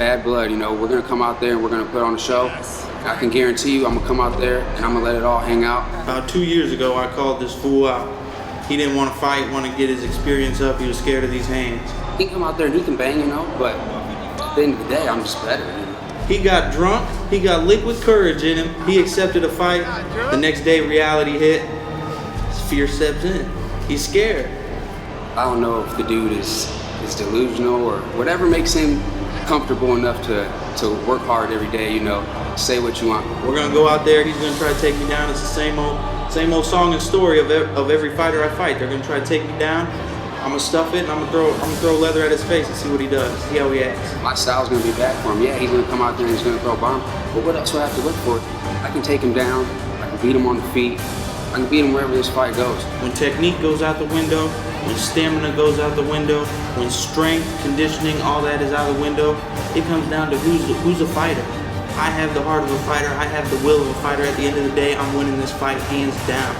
bad blood. You know, we're gonna come out there and we're gonna put on a show. I can guarantee you I'm gonna come out there and I'm gonna let it all hang out. About 2 years ago, I called this fool out. He didn't want to fight, want to get his experience up. He was scared of these hands. He can come out there and he can bang, you know, but at the end of the day, I'm just better. You know? He got drunk. He got liquid courage in him. He accepted a fight. The next day, reality hit. His fear steps in. He's scared. I don't know if the dude is delusional or whatever makes him comfortable enough to work hard every day, you know, say what you want. We're gonna go out there. He's gonna try to take me down. It's the same old song and story of every fighter I fight. They're gonna try to take me down. I'm gonna stuff it and I'm gonna throw leather at his face and see what he does. See how he acts. My style's gonna be bad for him. Yeah, he's gonna come out there and he's gonna throw bombs. But what else do I have to look for? I can take him down. I can beat him on the feet. I can beat him wherever this fight goes. When technique goes out the window, when stamina goes out the window, when strength, conditioning, all that is out the window, it comes down to who's a fighter. I have the heart of a fighter. I have the will of a fighter. At the end of the day, I'm winning this fight hands down.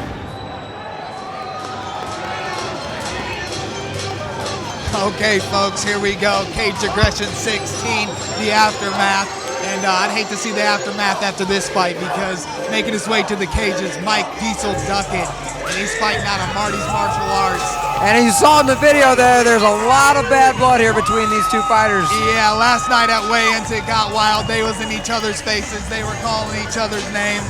Okay, folks, here we go. Cage Aggression 16, the aftermath. And I'd hate to see the aftermath after this fight because making his way to the cage is Mike Diesel Duckett. And he's fighting out of Marty's Martial Arts. And as you saw in the video there's a lot of bad blood here between these two fighters. Yeah, last night at weigh-ins it got wild. They was in each other's faces. They were calling each other's names.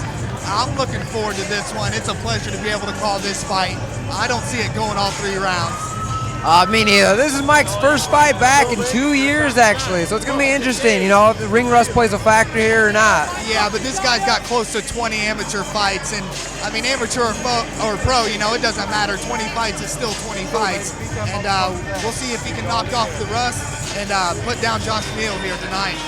I'm looking forward to this one. It's a pleasure to be able to call this fight. I don't see it going all 3 rounds. Me neither. This is Mike's first fight back in 2 years, actually. So it's going to be interesting, you know, if the ring rust plays a factor here or not. Yeah, but this guy's got close to 20 amateur fights. And, I mean, amateur or pro, you know, it doesn't matter. 20 fights is still 20 fights. And we'll see if he can knock off the rust and put down Josh Neal here tonight.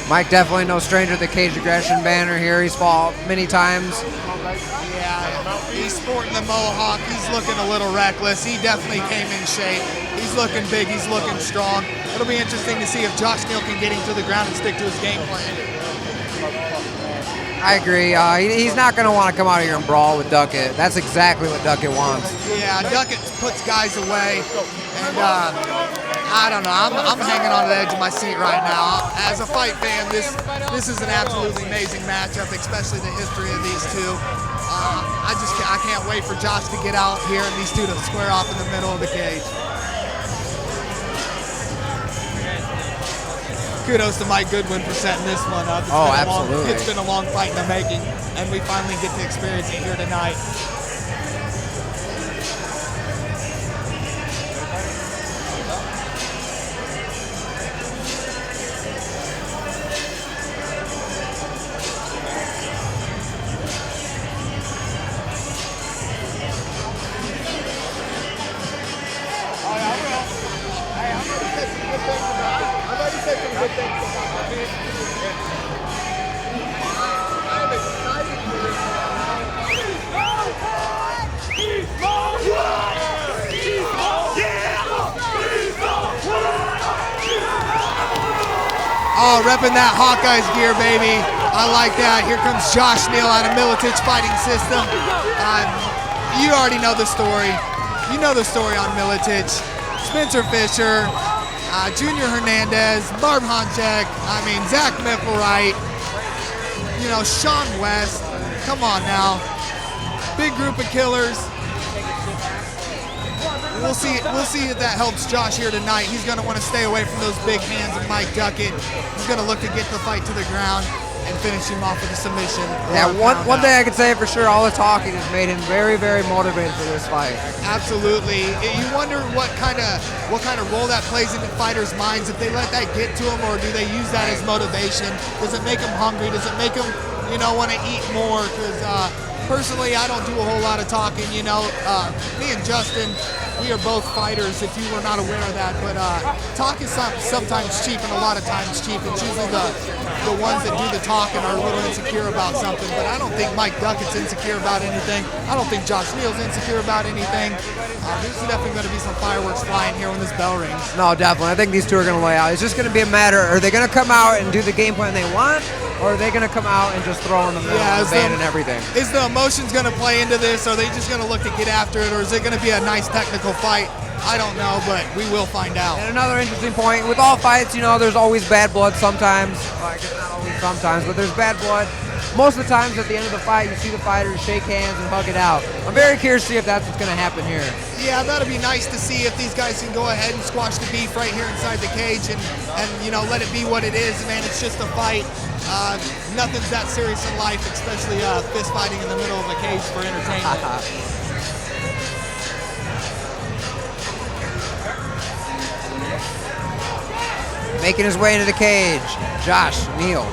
Mike definitely no stranger to the Cage Aggression banner here. He's fought many times. Yeah, he's sporting the mohawk. He's looking a little reckless. He definitely came in shape. He's looking big. He's looking strong. It'll be interesting to see if Josh Neal can get him to the ground and stick to his game plan. I agree. He's not going to want to come out here and brawl with Duckett. That's exactly what Duckett wants. Yeah, Duckett puts guys away. And I don't know. I'm hanging on the edge of my seat right now. As a fight fan, this is an absolutely amazing matchup, especially the history of these two. I can't wait for Josh to get out here and these two to square off in the middle of the cage. Kudos to Mike Goodwin for setting this one up. Absolutely. It's been a long fight in the making, and we finally get to experience it here tonight. Oh, repping that Hawkeyes gear, baby. I like that. Here comes Josh Neal out of Militich Fighting System. You already know the story. You know the story on Militich. Spencer Fisher, Junior Hernandez, Barb Honchek, Zach Mickelwright, you know, Sean West. Come on now. Big group of killers. We'll see if that helps Josh here tonight. He's going to want to stay away from those big hands of Mike Duckett. He's going to look to get the fight to the ground and finish him off with a submission. Yeah, one thing I can say for sure, all the talking has made him very, very motivated for this fight. Absolutely. You wonder what kind of role that plays into fighters' minds, if they let that get to them, or do they use that as motivation? Does it make them hungry? Does it make them, you know, want to eat more? Because personally, I don't do a whole lot of talking. You know, me and Justin, we are both fighters, if you were not aware of that. But talk is sometimes cheap and a lot of times cheap. It's usually the ones that do the talking are a little insecure about something. But I don't think Mike Duckett's insecure about anything. I don't think Josh Neal's insecure about anything. There's definitely going to be some fireworks flying here when this bell rings. No, definitely. I think these two are going to lay out. It's just going to be a matter, are they going to come out and do the game plan they want, or are they going to come out and just throw in the middle of the band and everything? Is the emotions going to play into this? Are they just going to look to get after it, or is it going to be a nice technical fight? I don't know, but we will find out. And another interesting point, with all fights, you know, there's always bad blood sometimes. Well, I guess not always sometimes, but there's bad blood. Most of the times at the end of the fight, you see the fighters shake hands and hug it out. I'm very curious to see if that's what's going to happen here. Yeah, that'd be nice to see if these guys can go ahead and squash the beef right here inside the cage and you know, let it be what it is, man. It's just a fight. Nothing's that serious in life, especially fist fighting in the middle of a cage for entertainment. Making his way into the cage, Josh Neal.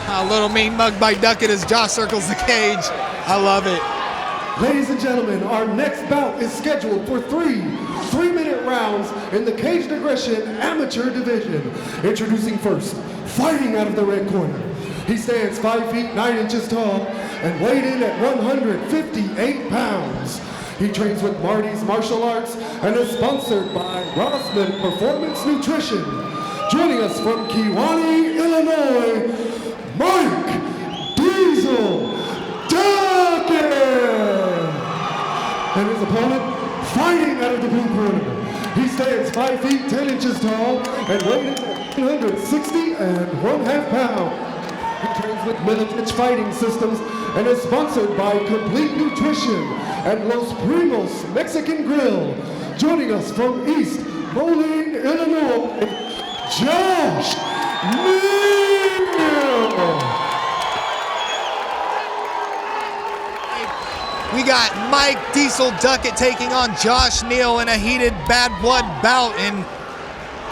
A little mean mug by Duckett as Josh circles the cage. I love it. Ladies and gentlemen, our next bout is scheduled for three-minute rounds in the Caged Aggression Amateur Division. Introducing first, fighting out of the red corner. He stands 5 feet 9 inches tall and weighed in at 158 pounds. He trains with Marty's Martial Arts and is sponsored by Rossman Performance Nutrition. Joining us from Kewanee, Illinois, Mike Diesel Duckett! And his opponent, fighting out of the blue corner. He stands 5 feet 10 inches tall and weighs 160 and 1/2 pounds. He trains with Militich Fighting Systems and is sponsored by Complete Nutrition and Los Primos Mexican Grill. Joining us from East Moline, Illinois, Josh Neal! We got Mike Diesel Duckett taking on Josh Neal in a heated bad blood bout, and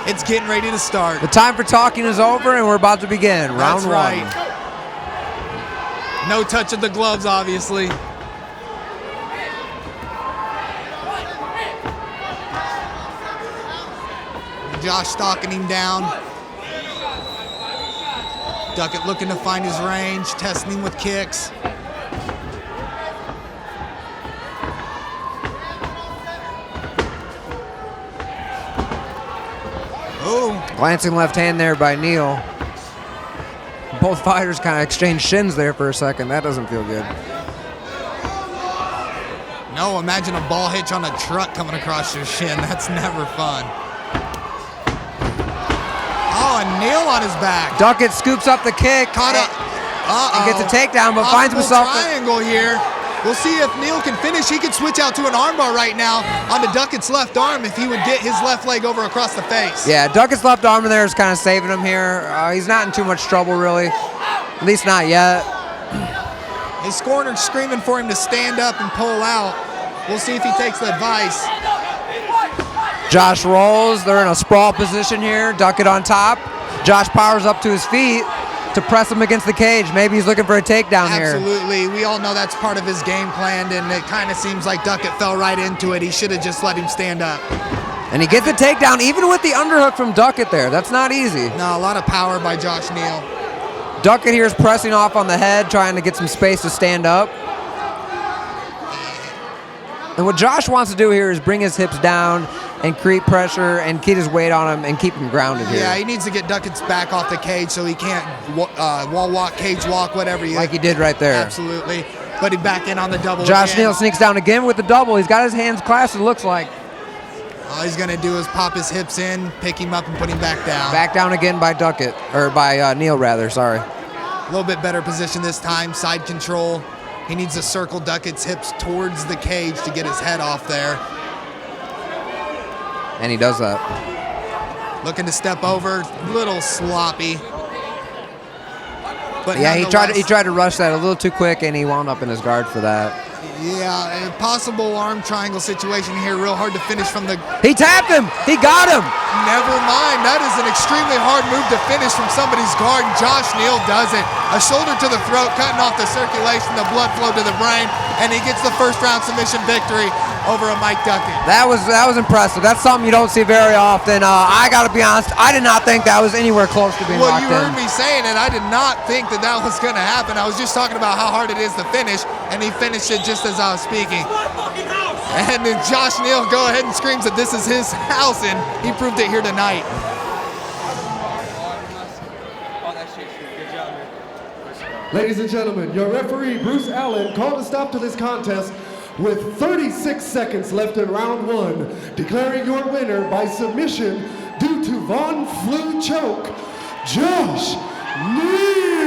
it's getting ready to start. The time for talking is over, and we're about to begin. Round That's one. right. No touch of the gloves, obviously. Josh stalking him down. Duckett looking to find his range, testing him with kicks. Oh. Glancing left hand there by Neal. Both fighters kind of exchanged shins there for a second. That doesn't feel good. No, imagine a ball hitch on a truck coming across your shin. That's never fun. Oh, and Neal on his back. Duckett scoops up the kick. Caught up. And gets a takedown, but finds himself. Triangle here. We'll see if Neal can finish. He could switch out to an armbar right now onto Duckett's left arm if he would get his left leg over across the face. Yeah, Duckett's left arm in there is kind of saving him here. He's not in too much trouble, really. At least not yet. His corner's screaming for him to stand up and pull out. We'll see if he takes the advice. Josh rolls. They're in a sprawl position here. Duckett on top. Josh powers up to his feet to press him against the cage. Maybe he's looking for a takedown here. Absolutely. We all know that's part of his game plan, and it kind of seems like Duckett fell right into it. He should have just let him stand up. And he gets the takedown, even with the underhook from Duckett there. That's not easy. No, a lot of power by Josh Neal. Duckett here is pressing off on the head, trying to get some space to stand up. And what Josh wants to do here is bring his hips down and create pressure and keep his weight on him and keep him grounded here. Yeah, he needs to get Duckett's back off the cage so he can't wall walk, cage walk, whatever. Like he did right there. Absolutely. But he back in on the double Josh again. Neal sneaks down again with the double. He's got his hands clasped, it looks like. All he's going to do is pop his hips in, pick him up, and put him back down. Back down again by Duckett, or by Neal rather, sorry. A little bit better position this time, side control. He needs to circle Duckett's hips towards the cage to get his head off there. And he does that. Looking to step over, a little sloppy. But yeah, he tried to rush that a little too quick, and he wound up in his guard for that. Yeah, a possible arm triangle situation here. Real hard to finish from the... He tapped him. He got him. Never mind. That is an extremely hard move to finish from somebody's guard, and Josh Neal does it. A shoulder to the throat, cutting off the circulation, the blood flow to the brain, and he gets the first round submission victory over a Mike Duckett. That was impressive. That's something you don't see very often. I got to be honest, I did not think that was anywhere close to being Well, locked you in. heard me saying it. I did not think that that was going to happen. I was just talking about how hard it is to finish, and he finished it just as I was speaking. And then Josh Neal go ahead and screams that this is his house, and he proved it here tonight. Ladies and gentlemen, your referee, Bruce Allen, called a stop to this contest with 36 seconds left in round one, declaring your winner by submission due to Von Flu choke, Josh Neal.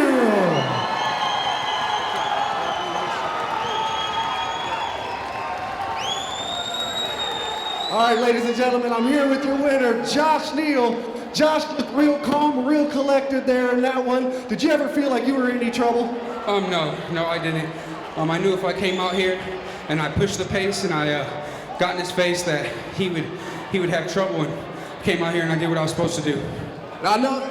All right, ladies and gentlemen, I'm here with your winner, Josh Neal. Josh looked real calm, real collected there in that one. Did you ever feel like you were in any trouble? No, I didn't. I knew if I came out here and I pushed the pace and I got in his face that he would have trouble, and came out here and I did what I was supposed to do. Now, I know,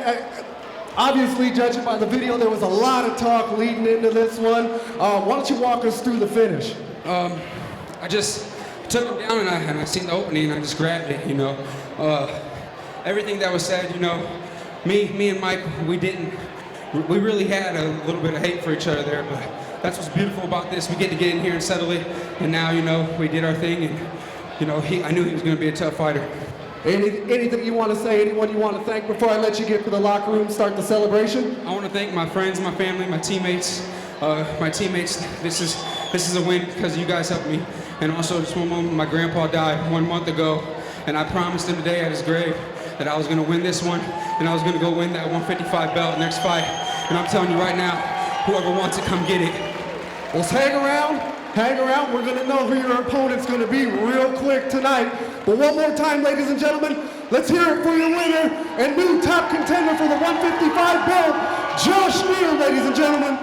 obviously, judging by the video, there was a lot of talk leading into this one. Why don't you walk us through the finish? I just took him down and I seen the opening and I just grabbed it, you know. Everything that was said, you know, me and Mike, we really had a little bit of hate for each other there, but that's what's beautiful about this. We get to get in here and settle it, and now, you know, we did our thing, and, you know, I knew he was going to be a tough fighter. Anything you want to say, anyone you want to thank before I let you get to the locker room, start the celebration? I want to thank my friends, my family, my teammates. This is a win because you guys helped me. And also, just one moment, my grandpa died 1 month ago, and I promised him today at his grave that I was going to win this one, and I was going to go win that 155 belt next fight. And I'm telling you right now, whoever wants it, come get it. Well, hang around. We're going to know who your opponent's going to be real quick tonight. But one more time, ladies and gentlemen, let's hear it for your winner and new top contender for the 155 belt, Josh Neal, ladies and gentlemen.